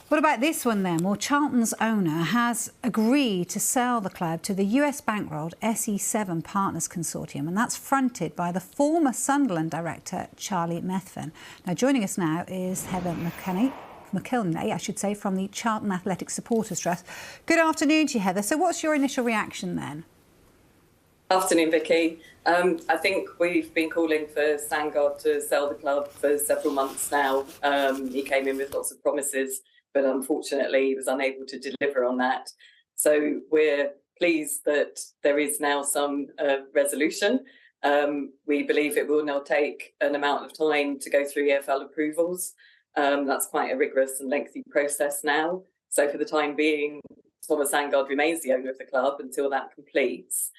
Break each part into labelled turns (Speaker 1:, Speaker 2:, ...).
Speaker 1: What about this one then? Well, Charlton's owner has agreed to sell the club to the US bankrolled SE7 Partners consortium, and that's fronted by the former Sunderland director, Charlton Athletic. Now, joining us now is Heather McKinlay, I should say, from the Charlton Athletic Supporters Trust. Good afternoon to you, Heather. So what's your initial reaction then?
Speaker 2: Afternoon, Vicky. I think we've been calling for Sangard to sell the club for several months now. He came in with lots of promises, but unfortunately he was unable to deliver on that. So we're pleased that there is now some resolution. We believe it will now take an amount of time to go through EFL approvals. That's quite a rigorous and lengthy process now. So for the time being, Thomas Sangard remains the owner of the club until that completes.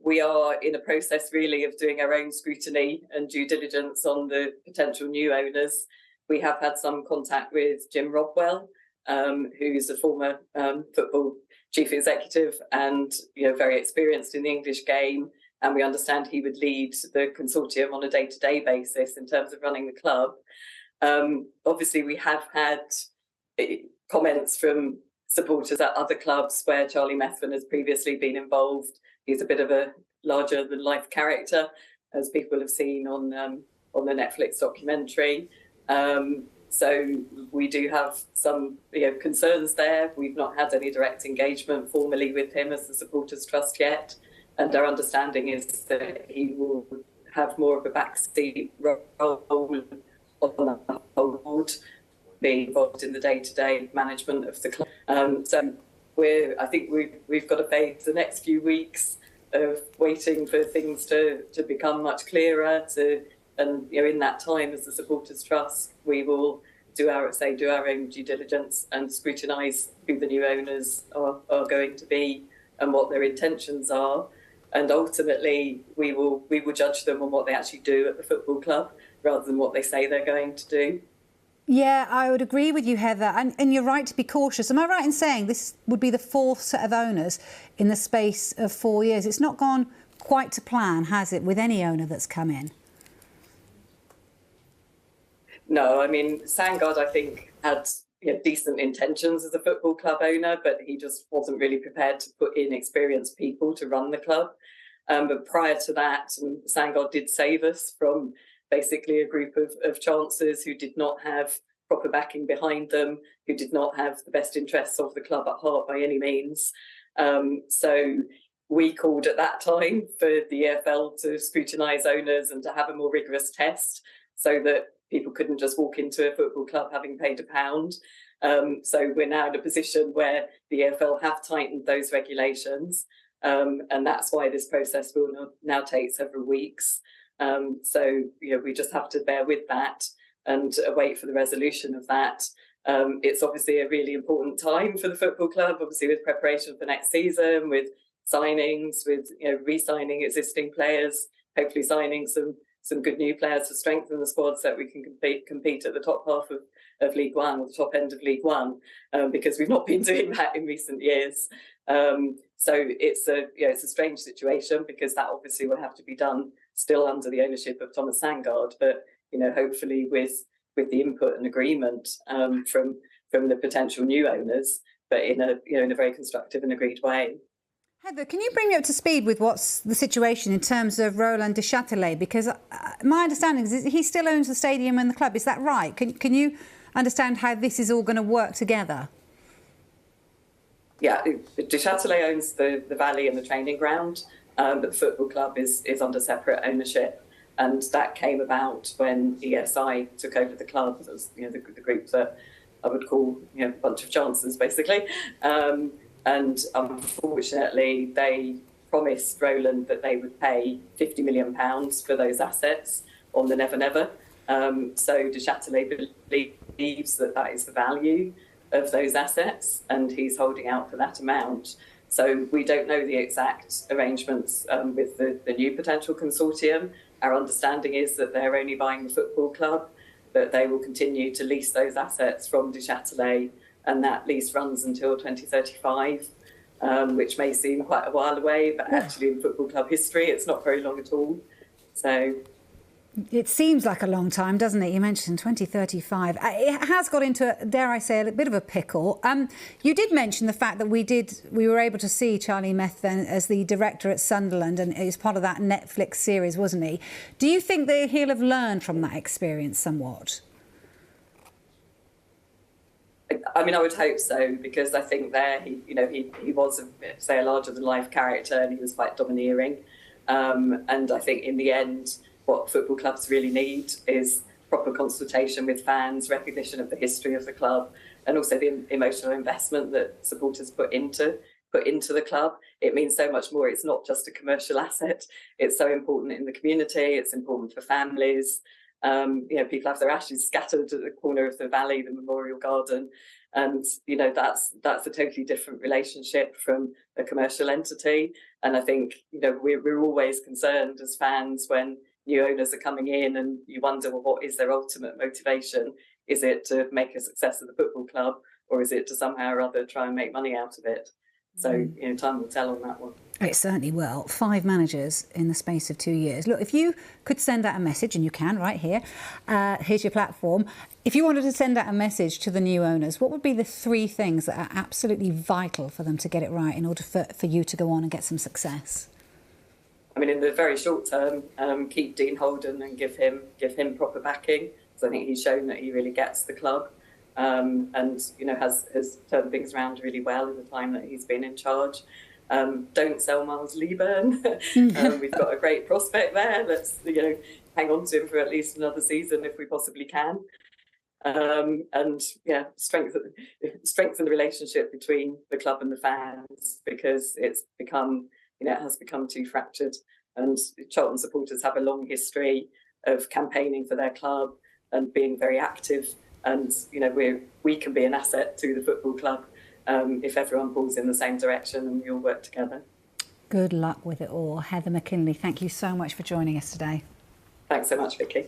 Speaker 2: We are in a process really of doing our own scrutiny and due diligence on the potential new owners. We have had some contact with Jim Rodwell, who's a former football chief executive and very experienced in the English game. And we understand he would lead the consortium on a day-to-day basis in terms of running the club. Obviously, we have had comments from supporters at other clubs where Charlie Methven has previously been involved. He's a bit of a larger-than-life character, as people have seen on the Netflix documentary. So we do have some concerns there. We've not had any direct engagement formally with him as the Supporters Trust yet, and our understanding is that he will have more of a backseat role on the whole board, be involved in the day-to-day management of the club. So I think we've got to face the next few weeks of waiting for things to become much clearer. And in that time, as the Supporters Trust, we will do our own due diligence and scrutinise who the new owners are going to be and what their intentions are. And ultimately, we will judge them on what they actually do at the football club rather than what they say they're going to do.
Speaker 1: Yeah, I would agree with you, Heather. And you're right to be cautious. Am I right in saying this would be the fourth set of owners in the space of 4 years? It's not gone quite to plan, has it, with any owner that's come in?
Speaker 2: No, I mean, Sangard, I think, had decent intentions as a football club owner, but he just wasn't really prepared to put in experienced people to run the club. But prior to that, Sangard did save us from basically a group of chancers who did not have proper backing behind them, who did not have the best interests of the club at heart by any means. So we called at that time for the EFL to scrutinise owners and to have a more rigorous test so that people couldn't just walk into a football club having paid £1. So we're now in a position where the EFL have tightened those regulations. And that's why this process will now take several weeks. So we just have to bear with that and wait for the resolution of that. It's obviously a really important time for the football club, obviously with preparation for next season, with signings, with re-signing existing players, hopefully signing some good new players to strengthen the squad so that we can compete at the top half of League One or the top end of League One, because we've not been doing that in recent years. So it's a strange situation because that obviously will have to be done still under the ownership of Thomas Sangard, but hopefully with the input and agreement from the potential new owners, but in a very constructive and agreed way.
Speaker 1: Heather, can you bring me up to speed with what's the situation in terms of Roland Duchâtelet? Because my understanding is he still owns the stadium and the club. Is that right? Can you understand how this is all going to work together?
Speaker 2: Yeah, Duchâtelet owns the valley and the training ground, but the football club is under separate ownership. And that came about when ESI took over the club. It was the group that I would call a bunch of chancers, basically. And unfortunately, they promised Roland that they would pay £50 million for those assets on the Never Never. So Duchâtelet believes that is the value of those assets, and he's holding out for that amount. So we don't know the exact arrangements with the new potential consortium. Our understanding is that they're only buying the football club, but they will continue to lease those assets from Duchâtelet, and that lease runs until 2035, which may seem quite a while away, but actually in football club history, it's not very long at all. So
Speaker 1: It seems like a long time, doesn't it? You mentioned 2035. It has got into, dare I say, a bit of a pickle. You did mention the fact that we were able to see Charlie Meth then as the director at Sunderland, and he was part of that Netflix series, wasn't he? Do you think that he'll have learned from that experience somewhat?
Speaker 2: I mean, I would hope so, because I think there he was a larger than life character, and he was quite domineering. And I think in the end, what football clubs really need is proper consultation with fans, recognition of the history of the club, and also the emotional investment that supporters put into the club. It means so much more. It's not just a commercial asset. It's so important in the community. It's important for families. People have their ashes scattered at the corner of the valley, the Memorial Garden, and that's a totally different relationship from a commercial entity. And I think we're always concerned as fans when new owners are coming in, and you wonder, well, what is their ultimate motivation? Is it to make a success of the football club, or is it to somehow or other try and make money out of it? So time will tell on that one.
Speaker 1: It certainly will. 5 managers in the space of 2 years. Look, if you could send out a message, and you can right here, here's your platform. If you wanted to send out a message to the new owners, what would be the 3 things that are absolutely vital for them to get it right in order for you to go on and get some success?
Speaker 2: I mean, in the very short term, keep Dean Holden and give him proper backing. So I think he's shown that he really gets the club, and has turned things around really well in the time that he's been in charge. Don't sell Miles Leaburn. We've got a great prospect there. Let's hang on to him for at least another season if we possibly can. Strengthen the relationship between the club and the fans, because it's become it has become too fractured. And Charlton supporters have a long history of campaigning for their club and being very active. And we can be an asset to the football club if everyone pulls in the same direction and we all work together.
Speaker 1: Good luck with it all. Heather McKinlay, thank you so much for joining us today.
Speaker 2: Thanks so much, Vicky.